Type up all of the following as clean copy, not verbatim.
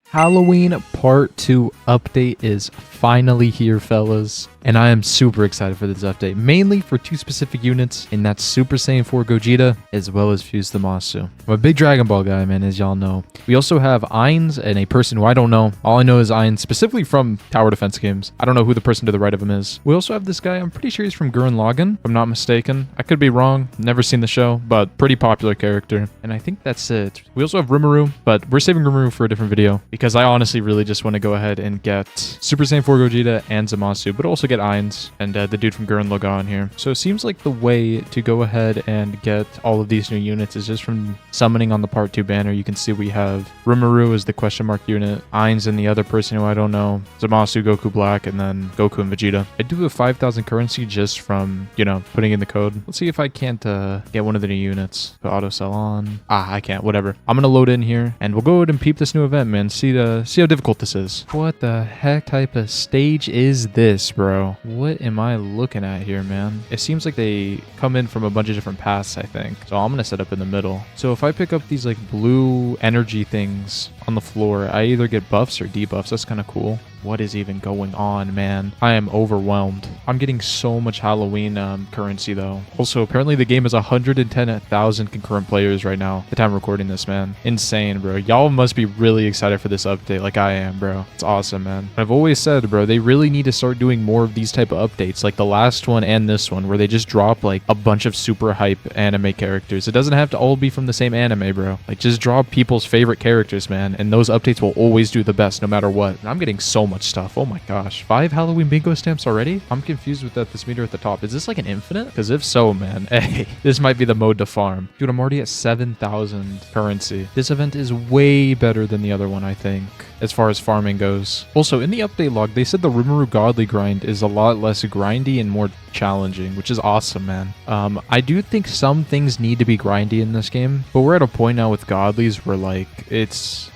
Halloween Part 2 update is finally here, fellas. And I am super excited for this update, mainly for two specific units, and that's Super Saiyan 4 Gogeta, as well as Fuse Zamasu. I'm a big Dragon Ball guy, man, as y'all know. We also have Ainz and a person who I don't know. All I know is Ainz, specifically from tower defense games. I don't know who the person to the right of him is. We also have this guy, I'm pretty sure he's from Gurren Lagann, if I'm not mistaken. I could be wrong, never seen the show, but pretty popular character. And I think that's it. We also have Rimuru, but we're saving Rimuru for a different video, because I honestly really just want to go ahead and get Super Saiyan 4 Gogeta and Zamasu, but also get Ainz and the dude from Gurren Lagann here. So it seems like the way to go ahead and get all of these new units is just from summoning on the Part 2 banner. You can see we have Rimuru as the question mark unit, Ainz and the other person who I don't know, Zamasu, Goku Black, and then Goku and Vegeta. I do have 5,000 currency just from, you know, putting in the code. Let's see if I can't get one of the new units. Put auto sell on. I can't. Whatever. I'm gonna load in here and we'll go ahead and peep this new event, man. See how difficult this is. What the heck type of stage is this, bro? What am I looking at here, man? It seems like they come in from a bunch of different paths, I think. So I'm gonna set up in the middle. So if I pick up these like blue energy things on the floor, I either get buffs or debuffs. That's kind of cool. What is even going on, man? I am overwhelmed. I'm getting so much Halloween currency, though. Also, apparently the game has 110,000 concurrent players right now, the time I'm recording this, man. Insane, bro. Y'all must be really excited for this update like I am, bro. It's awesome, man. I've always said, bro, they really need to start doing more of these type of updates, like the last one and this one, where they just drop, like, a bunch of super hype anime characters. It doesn't have to all be from the same anime, bro. Like, just drop people's favorite characters, man, and those updates will always do the best, no matter what. And I'm getting so much stuff. Oh my gosh. 5 Halloween bingo stamps already? I'm confused with this meter at the top. Is this like an infinite? Because if so, man, hey, this might be the mode to farm. Dude, I'm already at 7,000 currency. This event is way better than the other one, I think, as far as farming goes. Also, in the update log, they said the Rimuru Godly grind is a lot less grindy and more challenging, which is awesome, man. I do think some things need to be grindy in this game, but we're at a point now with Godlies where, like,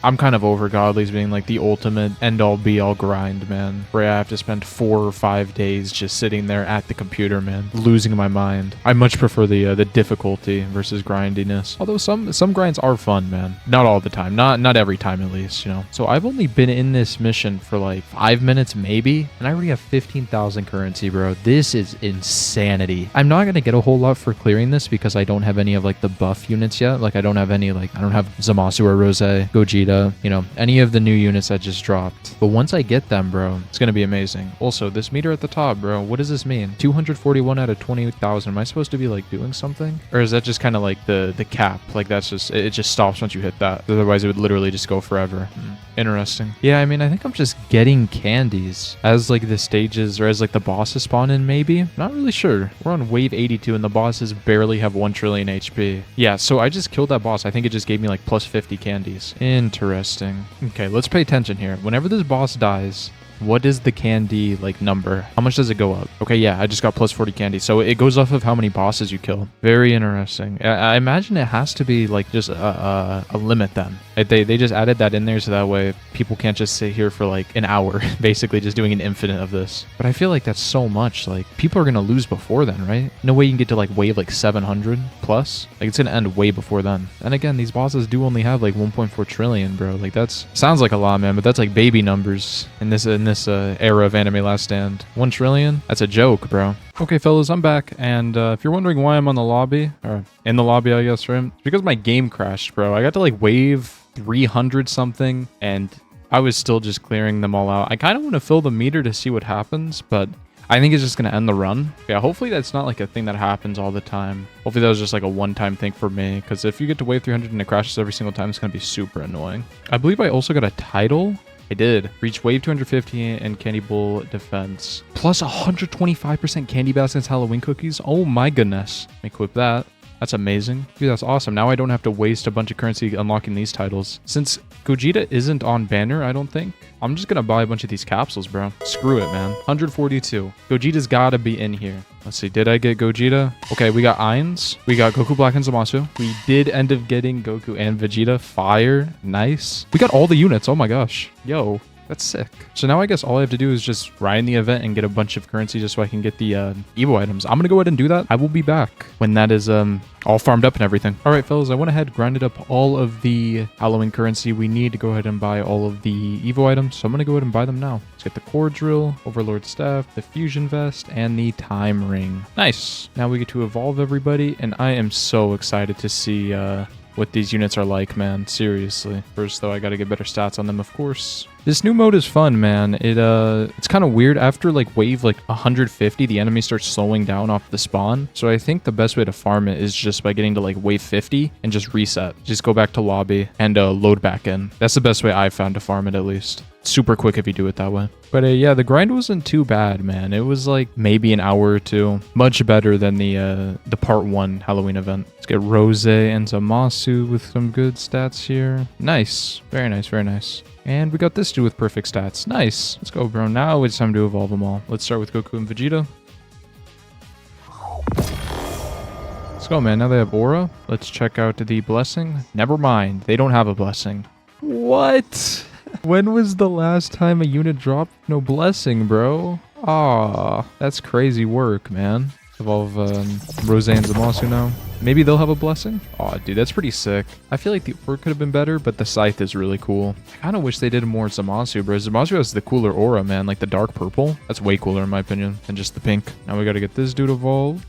I'm kind of over Godlies being like the ultimate end-all be-all grind, man, where I have to spend 4 or 5 days just sitting there at the computer, man, losing my mind. I much prefer the difficulty versus grindiness, although some grinds are fun, man. Not all the time, not every time at least, you know. So I've only been in this mission for like 5 minutes maybe, and I already have 15,000 currency, bro. This is insanity. I'm not gonna get a whole lot for clearing this because I don't have any of like the buff units yet. Like I don't have Zamasu or Rose, Gogeta, you know, any of the new units that just dropped. But once I get them, bro, it's gonna be amazing. Also, this meter at the top, bro, what does this mean? 241 out of 28,000. Am I supposed to be like doing something, or is that just kind of like the cap? Like that's just it just stops once you hit that. Otherwise, it would literally just go forever. Interesting. Yeah, I mean, I think I'm just getting candies as like the stages or as like the bosses spawn in, maybe. Not really sure. We're on wave 82 and the bosses barely have 1 trillion HP. Yeah, so I just killed that boss. I think it just gave me like plus 50 candies. Interesting. Okay, let's pay attention here. Whenever this boss dies, what is the candy like number? How much does it go up? Okay, yeah, I just got plus 40 candy. So it goes off of how many bosses you kill. Very interesting. I imagine it has to be like just a limit then. They just added that in there so that way people can't just sit here for like an hour, basically just doing an infinite of this. But I feel like that's so much. Like people are gonna lose before then, right? No way you can get to like wave like 700 plus. Like it's gonna end way before then. And again, these bosses do only have like 1.4 trillion, bro. Like that's sounds like a lot, man, but that's like baby numbers in this era of Anime Last Stand. 1 trillion? That's a joke, bro. Okay, fellas, I'm back, and if you're wondering why I'm on the lobby, or in the lobby, I guess, right? It's because my game crashed, bro. I got to like wave 300 something, and I was still just clearing them all out. I kind of want to fill the meter to see what happens, but I think it's just going to end the run. Yeah, hopefully that's not like a thing that happens all the time. Hopefully that was just like a one-time thing for me, because if you get to wave 300 and it crashes every single time, it's going to be super annoying. I believe I also got a title. I did. Reach wave 250 and Candy Bowl defense. Plus 125% candy baskets Halloween cookies. Oh my goodness. Let me equip that. That's amazing. Dude, that's awesome. Now I don't have to waste a bunch of currency unlocking these titles. Since Gogeta isn't on banner, I don't think, I'm just going to buy a bunch of these capsules, bro. Screw it, man. 142. Gogeta's got to be in here. Let's see. Did I get Gogeta? Okay, we got Ainz. We got Goku Black and Zamasu. We did end up getting Goku and Vegeta. Fire. Nice. We got all the units. Oh my gosh. Yo. That's sick. So now I guess all I have to do is just ride the event and get a bunch of currency just so I can get the Evo items. I'm gonna go ahead and do that. I will be back when that is all farmed up and everything. All right, fellas, I went ahead, grinded up all of the Halloween currency we need to go ahead and buy all of the Evo items. So I'm gonna go ahead and buy them now. Let's get the core drill, Overlord staff, the fusion vest, and the time ring. Nice. Now we get to evolve everybody, and I am so excited to see what these units are like, man. Seriously. First, though, I gotta get better stats on them, of course. This new mode is fun, man. It's kind of weird. After like wave like 150, the enemy starts slowing down off the spawn. So I think the best way to farm it is just by getting to like wave 50 and just reset. Just go back to lobby and load back in. That's the best way I've found to farm it, at least. Super quick if you do it that way. But yeah, the grind wasn't too bad, man. It was like maybe an hour or two. Much better than the part 1 Halloween event. Let's get Rose and Zamasu with some good stats here. Nice. Very nice, very nice. And we got this dude with perfect stats. Nice. Let's go, bro. Now it's time to evolve them all. Let's start with Goku and Vegeta. Let's go, man. Now they have Aura. Let's check out the blessing. Never mind. They don't have a blessing. What? When was the last time a unit dropped no blessing, bro? Aw, that's crazy work, man. Evolve Rose and Zamasu now. Maybe they'll have a blessing? Aw, dude, that's pretty sick. I feel like the aura could have been better, but the scythe is really cool. I kind of wish they did more Zamasu, bro. Zamasu has the cooler aura, man. Like the dark purple. That's way cooler in my opinion than just the pink. Now we got to get this dude evolved.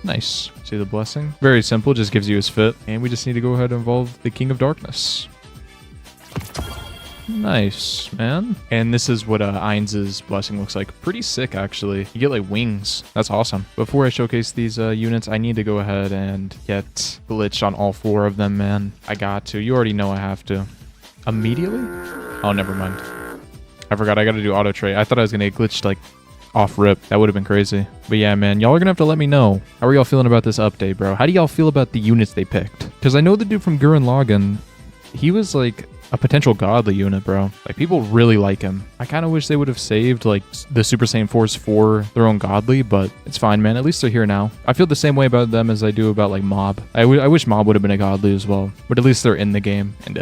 Nice. See the blessing? Very simple, just gives you his fit. And we just need to go ahead and evolve the King of Darkness. Nice, man. And this is what Ainz's blessing looks like. Pretty sick, actually. You get like wings. That's awesome. Before I showcase these units, I need to go ahead and get glitch on all 4 of them, man. I got to. You already know I have to. Immediately? Oh, never mind. I forgot I got to do auto trade. I thought I was going to get glitched like off rip. That would have been crazy. But yeah, man, y'all are gonna have to let me know. How are y'all feeling about this update, bro? How do y'all feel about the units they picked? Because I know the dude from Gurren Lagann, he was like a potential godly unit, bro. Like, people really like him. I kind of wish they would have saved like the Super Saiyan 4s for their own godly, but it's fine, man. At least they're here now. I feel the same way about them as I do about like Mob. I wish Mob would have been a godly as well, but at least they're in the game. And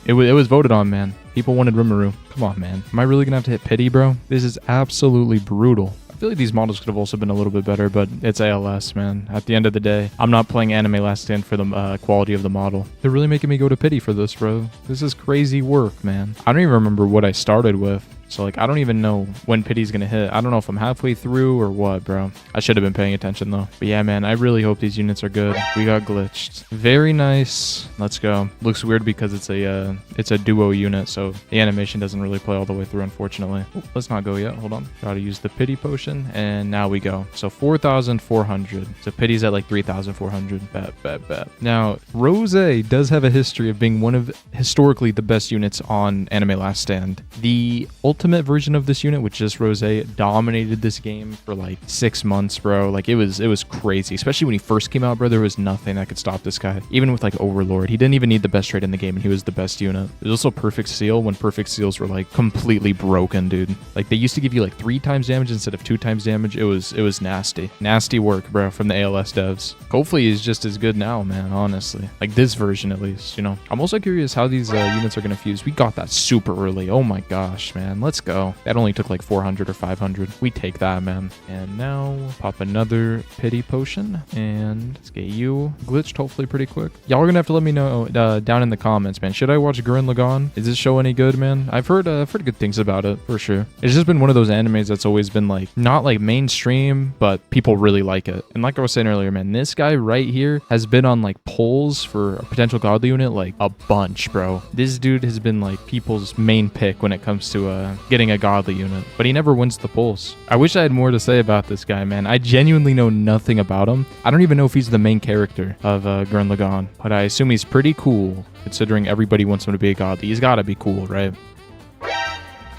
it was voted on, man. People wanted Rimuru. Come on, man. Am I really gonna have to hit pity, bro? This is absolutely brutal. I feel like these models could have also been a little bit better, but it's ALS, man. At the end of the day, I'm not playing Anime Last Stand for the quality of the model. They're really making me go to pity for this, bro. This is crazy work, man. I don't even remember what I started with. So, like, I don't even know when pity's gonna hit. I don't know if I'm halfway through or what, bro. I should have been paying attention, though. But yeah, man, I really hope these units are good. We got glitched. Very nice. Let's go. Looks weird because it's a duo unit, so the animation doesn't really play all the way through, unfortunately. Ooh, let's not go yet. Hold on. Gotta use the pity potion, and now we go. So 4,400. So pity's at like 3,400. Bet. Now, Rose does have a history of being one of historically the best units on Anime Last Stand. The ultimate version of this unit, which is Rose, dominated this game for like 6 months, bro. Like, it was crazy, especially when he first came out, bro. There was nothing that could stop this guy. Even with like Overlord, he didn't even need the best trade in the game, and he was the best unit. There's also Perfect Seal, when Perfect Seals were like completely broken, dude. Like, they used to give you like 3 times damage instead of 2 times damage. It was nasty work, bro, from the ALS devs. Hopefully he's just as good now, man, honestly. Like, this version at least, you know. I'm also curious how these units are gonna fuse. We got that super early. Oh my gosh, man. Let's go. That only took like 400 or 500. We take that, man. And now pop another pity potion, and let's get you glitched hopefully pretty quick. Y'all are gonna have to let me know down in the comments, man. Should I watch Gurren Lagann? Is this show any good, man? I've heard good things about it for sure. It's just been one of those animes that's always been like not like mainstream, but people really like it. And like I was saying earlier, man, this guy right here has been on like polls for a potential godly unit like a bunch, bro. This dude has been like people's main pick when it comes to getting a godly unit, but he never wins the polls. I wish I had more to say about this guy, man. I genuinely know nothing about him. I don't even know if he's the main character of Gurren Lagann, but I assume he's pretty cool considering everybody wants him to be a godly. He's gotta be cool, right?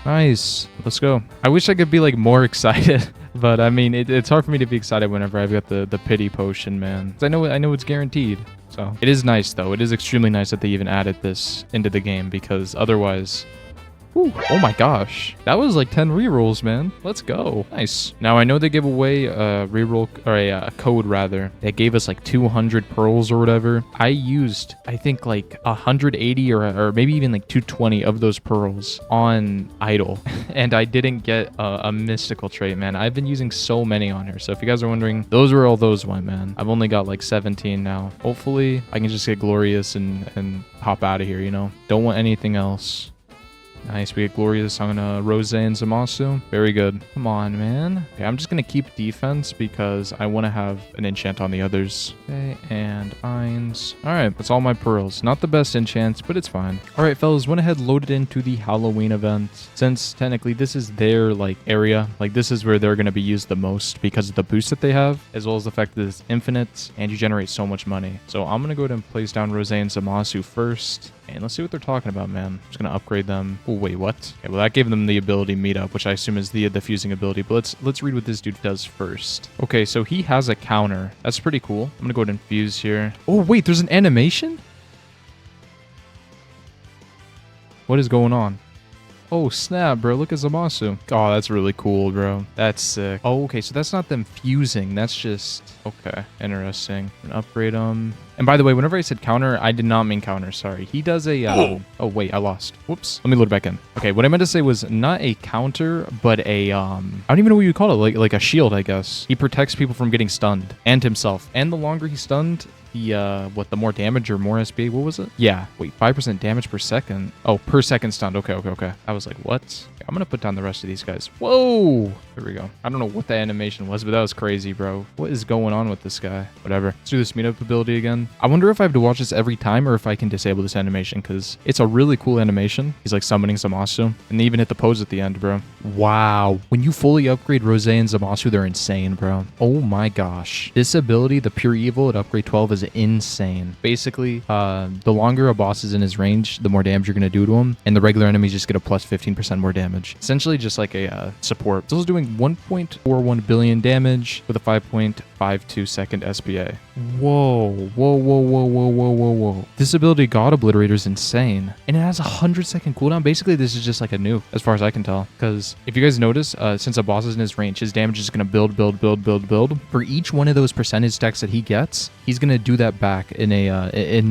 Nice. Let's go. I wish I could be like more excited, but I mean, it's hard for me to be excited whenever I've got the pity potion, man. 'Cause I know it's guaranteed. So it is nice though. It is extremely nice that they even added this into the game, because otherwise Whew. Oh my gosh. That was like 10 rerolls, man. Let's go. Nice. Now I know they give away a reroll or a code rather. That gave us like 200 pearls or whatever. I used, I think like 180 or maybe even like 220 of those pearls on idle. And I didn't get a mystical trait, man. I've been using so many on here. So if you guys are wondering, those were all those went, man. I've only got like 17 now. Hopefully I can just get glorious and hop out of here, you know? Don't want anything else. Nice, we get Glorious on Rose and Zamasu. Very good. Come on, man. Okay, I'm just going to keep defense because I want to have an enchant on the others. Okay, and Eins. All right, that's all my pearls. Not the best enchants, but it's fine. All right, fellas, went ahead, loaded into the Halloween event. Since technically this is their like area, like this is where they're going to be used the most because of the boost that they have, as well as the fact that it's infinite and you generate so much money. So I'm going to go ahead and place down Rose and Zamasu first. And let's see what they're talking about, man. I'm just going to upgrade them. Oh, wait, what? Okay, well, that gave them the ability meet up, which I assume is the fusing ability. But let's read what this dude does first. Okay, so he has a counter. That's pretty cool. I'm going to go ahead and fuse here. Oh, wait, there's an animation? What is going on? Oh, snap, bro. Look at Zamasu. Oh, that's really cool, bro. That's sick. Oh, okay. So that's not them fusing. That's just... Okay. Interesting. And upgrade them. And by the way, whenever I said counter, I did not mean counter. Sorry. He does a... Oh, wait. I lost. Whoops. Let me load it back in. Okay. What I meant to say was not a counter, but a... I don't even know what you call it. Like a shield, I guess. He protects people from getting stunned. And himself. And the longer he's stunned... the more damage or more SP, what was it? Yeah, wait, 5% damage per second. Oh, per second stunned. Okay. I was like, what? Okay, I'm gonna put down the rest of these guys. Whoa! There we go. I don't know what the animation was, but that was crazy, bro. What is going on with this guy? Whatever. Let's do this meetup ability again. I wonder if I have to watch this every time or if I can disable this animation, because it's a really cool animation. He's like summoning Zamasu, and they even hit the pose at the end, bro. Wow. When you fully upgrade Rose and Zamasu, they're insane, bro. Oh my gosh. This ability, the Pure Evil at upgrade 12 is insane. Basically, the longer a boss is in his range, the more damage you're going to do to him, and the regular enemies just get a plus 15% more damage. Essentially just like a support. It's also doing 1.41 billion damage with a 5.52 second SPA. Whoa. This ability, God Obliterator, is insane. And it has a 100-second cooldown. Basically, this is just like a nuke, as far as I can tell. Because if you guys notice, since a boss is in his range, his damage is going to build. For each one of those percentage stacks that he gets, he's going to do that back in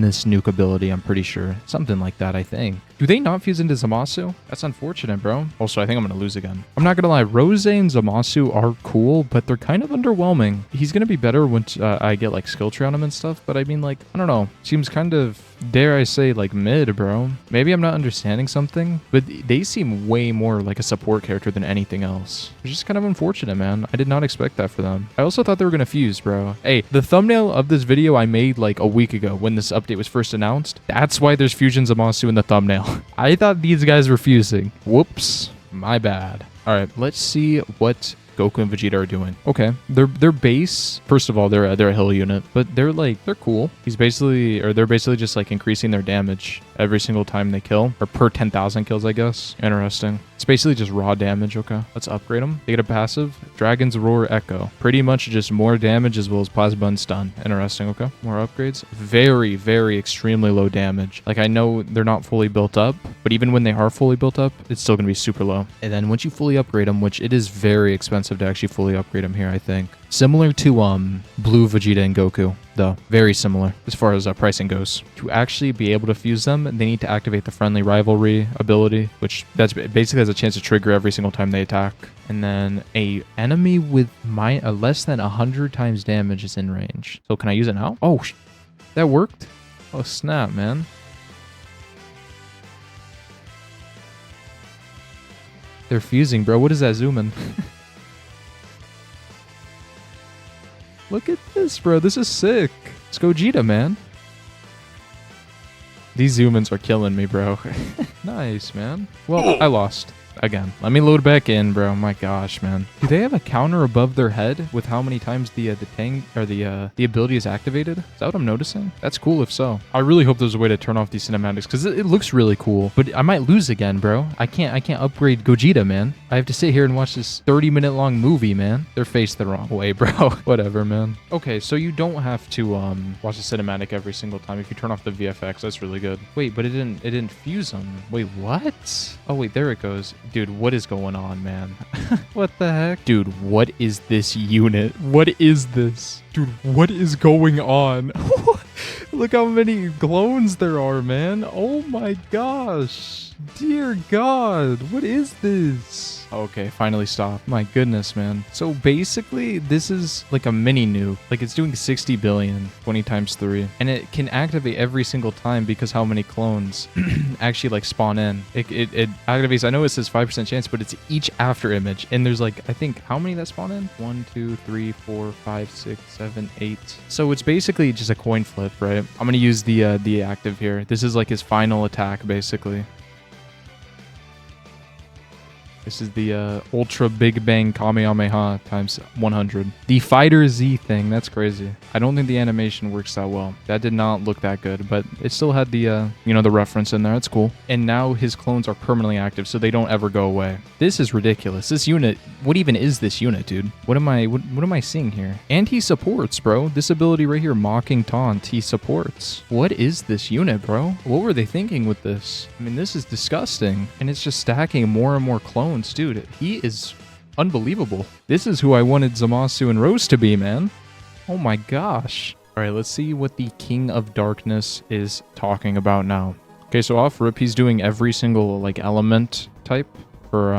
this nuke ability, I'm pretty sure. Something like that, I think. Do they not fuse into Zamasu? That's unfortunate, bro. Also, I think I'm going to lose again. I'm not going to lie. Rose and Zamasu are cool, but they're kind of underwhelming. He's going to be better once I get, like, skill tree on him and stuff. But I mean, like, I don't know. Seems kind of, dare I say, like, mid, bro. Maybe I'm not understanding something, but they seem way more like a support character than anything else. It's just kind of unfortunate, man. I did not expect that for them. I also thought they were going to fuse, bro. Hey, the thumbnail of this video I made, like, a week ago when this update was first announced. That's why there's Fusion Zamasu in the thumbnail. I thought these guys were fusing. Whoops. My bad. All right, let's see what Goku and Vegeta are doing. Okay, their base, first of all, they're a hill unit, but they're cool. They're basically just like increasing their damage every single time they kill, or per 10,000 kills, I guess. Interesting. It's basically just raw damage. Okay, let's upgrade them. They get a passive, Dragon's Roar Echo. Pretty much just more damage as well as Plasma and Stun. Interesting. Okay, more upgrades. Very extremely low damage. Like, I know they're not fully built up, but even when they are fully built up, it's still gonna be super low. And then once you fully upgrade them, which it is very expensive to actually fully upgrade them here, I think. Similar to Blue Vegeta and Goku, though. Very similar as far as pricing goes. To actually be able to fuse them, they need to activate the Friendly Rivalry ability, which that's basically has a chance to trigger every single time they attack. And then a enemy with less than 100 times damage is in range. So can I use it now? Oh, that worked? Oh, snap, man. They're fusing, bro. What is that zoom in? Look at this, bro. This is sick. It's Gogeta, man. These zoom-ins are killing me, bro. Nice, man. Well, I lost. again. Let me load back in, bro. My gosh, man. Do they have a counter above their head with how many times the tang or the ability is activated? Is that what I'm noticing? That's cool if so. I really hope there's a way to turn off these cinematics because it looks really cool. But I might lose again, bro. I can't upgrade Gogeta, man. I have to sit here and watch this 30-minute long movie, man. They're faced the wrong way, bro. Whatever, man. Okay, so you don't have to watch the cinematic every single time if you turn off the VFX. That's really good. Wait, but it didn't fuse them. Wait, what? Oh wait, there it goes. Dude, what is going on, man? What the heck? Dude, what is this unit? What is this? Dude, what is going on? Look how many clones there are, man. Oh my gosh. Dear God, what is this? Okay, finally stop. My goodness, man. So basically, this is like a mini nuke. Like it's doing 60 billion, 20 times 3. And it can activate every single time because how many clones actually like spawn in. It activates, I know it says 5% chance, but it's each after image. And there's like, I think, how many that spawn in? 1, 2, 3, 4, 5, 6, 7, 8. So it's basically just a coin flip, right? I'm going to use the active here. This is like his final attack, basically. This is the Ultra Big Bang Kamehameha times 100. The Fighter Z thing, that's crazy. I don't think the animation works that well. That did not look that good, but it still had the, the reference in there. That's cool. And now his clones are permanently active, so they don't ever go away. This is ridiculous. This unit, what even is this unit, dude? What am I seeing here? And he supports, bro. This ability right here, Mocking Taunt, he supports. What is this unit, bro? What were they thinking with this? I mean, this is disgusting. And it's just stacking more and more clones. Dude, he is unbelievable. This is who I wanted Zamasu and Rose to be, man. Oh my gosh. All right, let's see what the King of Darkness is talking about now. Okay, so off rip, he's doing every single like element type for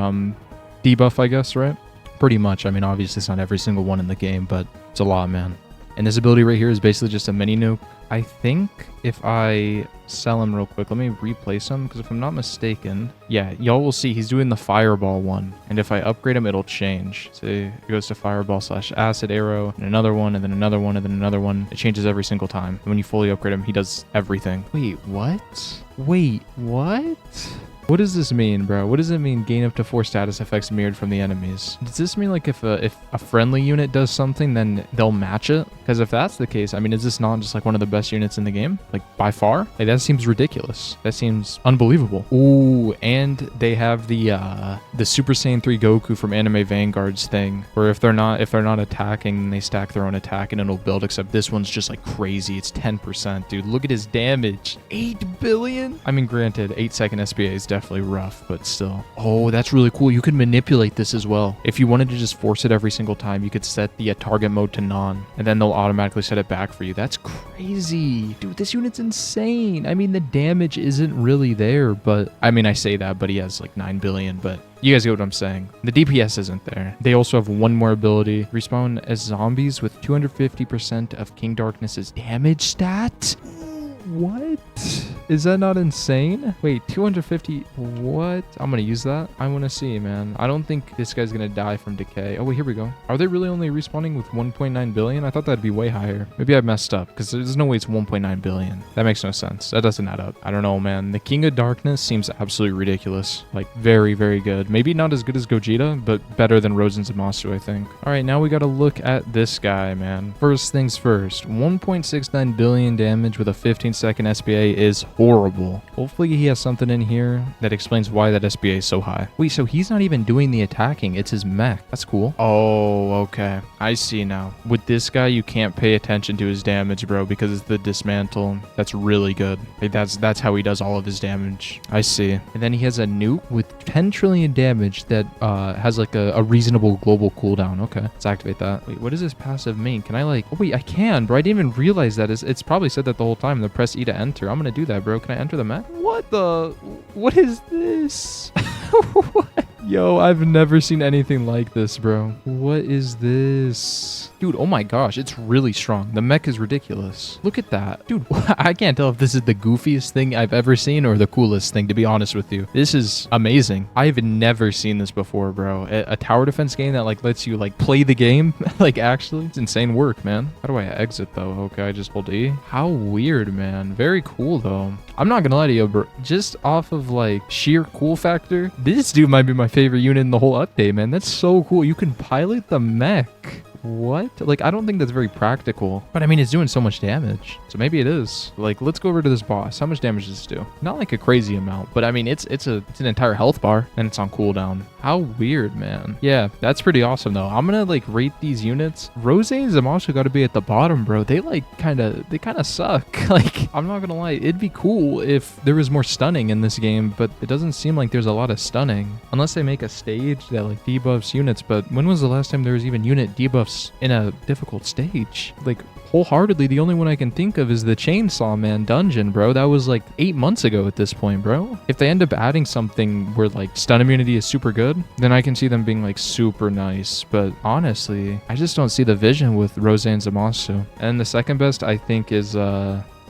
debuff, I guess, right? Pretty much. I mean, obviously it's not every single one in the game, but it's a lot, man. And this ability right here is basically just a mini nuke. I think if I sell him real quick, let me replace him, because if I'm not mistaken, yeah, y'all will see he's doing the fireball one. And if I upgrade him, it'll change. So it goes to fireball / acid arrow, and another one, and then another one, and then another one. It changes every single time. And when you fully upgrade him, he does everything. Wait, what? Wait, what? What does this mean, bro? What does it mean gain up to 4 status effects mirrored from the enemies? Does this mean like if a friendly unit does something, then they'll match it? Because if that's the case, I mean, is this not just like one of the best units in the game? Like by far? Like that seems ridiculous. That seems unbelievable. Ooh, and they have the Super Saiyan 3 Goku from Anime Vanguard's thing, where if they're not attacking, they stack their own attack and it'll build, except this one's just like crazy. It's 10%, dude. Look at his damage. 8 billion? I mean, granted, 8-second SPA is definitely rough, but still. Oh, that's really cool. You can manipulate this as well. If you wanted to just force it every single time, you could set the target mode to non, and then they'll automatically set it back for you. That's crazy. Dude, this unit's insane. I mean, the damage isn't really there, but I mean, I say that, but he has like 9 billion, but you guys get what I'm saying. The DPS isn't there. They also have one more ability. Respawn as zombies with 250% of King Darkness's damage stat. What? Is that not insane? Wait, 250? What? I'm gonna use that. I want to see, man. I don't think this guy's gonna die from decay. Oh, wait, here we go. Are they really only respawning with 1.9 billion? I thought that'd be way higher. Maybe I messed up, because there's no way it's 1.9 billion. That makes no sense. That doesn't add up. I don't know, man. The King of Darkness seems absolutely ridiculous. Like, very, very good. Maybe not as good as Gogeta, but better than Rose and Zamasu, I think. All right, now we gotta look at this guy, man. First things first. 1.69 billion damage with a 15-second SPA is horrible. Hopefully he has something in here that explains why that SPA is so high. Wait, so he's not even doing the attacking. It's his mech. That's cool. Oh, okay. I see now. With this guy, you can't pay attention to his damage, bro, because it's the dismantle. That's really good. Like, that's how he does all of his damage. I see. And then he has a nuke with 10 trillion damage that has like a reasonable global cooldown. Okay, let's activate that. Wait, what does this passive mean? Can I like... Oh, wait, I can, bro. I didn't even realize that. It's probably said that the whole time. The press E to enter. I'm gonna do that, bro. Can I enter the mech? What the... What is this? What? Yo, I've never seen anything like this, bro. What is this? Dude, oh my gosh, it's really strong. The mech is ridiculous. Look at that. Dude, I can't tell if this is the goofiest thing I've ever seen or the coolest thing, to be honest with you. This is amazing. I've never seen this before, bro. A tower defense game that like lets you like play the game. Like actually, it's insane work, man. How do I exit though? Okay, I just hold E. How weird, man. Very cool though. I'm not gonna lie to you, bro. Just off of like sheer cool factor, this dude might be my favorite favorite unit in the whole update, man. That's so cool. You can pilot the mech. What? Like, I don't think that's very practical. But I mean, it's doing so much damage. So maybe it is. Like, let's go over to this boss. How much damage does this do? Not like a crazy amount, but I mean, it's an entire health bar and it's on cooldown. How weird, man. Yeah, that's pretty awesome though. I'm gonna like rate these units. Rose and Zamasu gotta be at the bottom, bro. They kind of suck. Like, I'm not gonna lie. It'd be cool if there was more stunning in this game, but it doesn't seem like there's a lot of stunning. Unless they make a stage that like debuffs units, but when was the last time there was even unit debuffs in a difficult stage? Like, wholeheartedly, the only one I can think of is the Chainsaw Man dungeon, bro. That was like 8 months ago at this point, bro. If they end up adding something where like stun immunity is super good, then I can see them being like super nice. But honestly, I just don't see the vision with Rose and Zamasu. And the second best, I think, is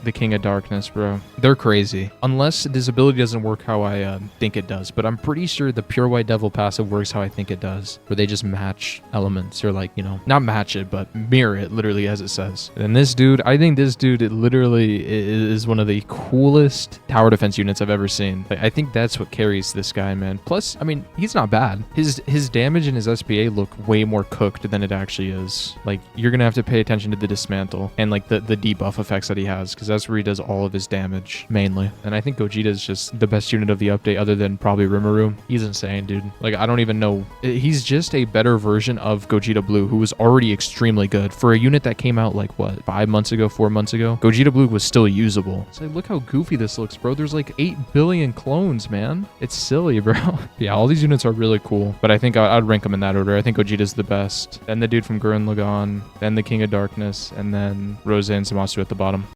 the King of Darkness, bro. They're crazy. Unless this ability doesn't work how I think it does. But I'm pretty sure the Pure White Devil passive works how I think it does. Where they just match elements. Or like, you know, not match it, but mirror it literally as it says. And this dude, I think this dude, it literally is one of the coolest tower defense units I've ever seen. Like, I think that's what carries this guy, man. Plus, I mean, he's not bad. His damage and his SPA look way more cooked than it actually is. Like, you're gonna have to pay attention to the dismantle and like the debuff effects that he has. Because that's where he does all of his damage, mainly. And I think Gogeta is just the best unit of the update, other than probably Rimuru. He's insane, dude. Like, I don't even know. He's just a better version of Gogeta Blue, who was already extremely good. For a unit that came out, like, what, 5 months ago, 4 months ago? Gogeta Blue was still usable. It's like, look how goofy this looks, bro. There's like 8 billion clones, man. It's silly, bro. Yeah, all these units are really cool, but I think I'd rank them in that order. I think Gogeta's the best. Then the dude from Gurren Lagann, then the King of Darkness, and then Rose and Zamasu at the bottom.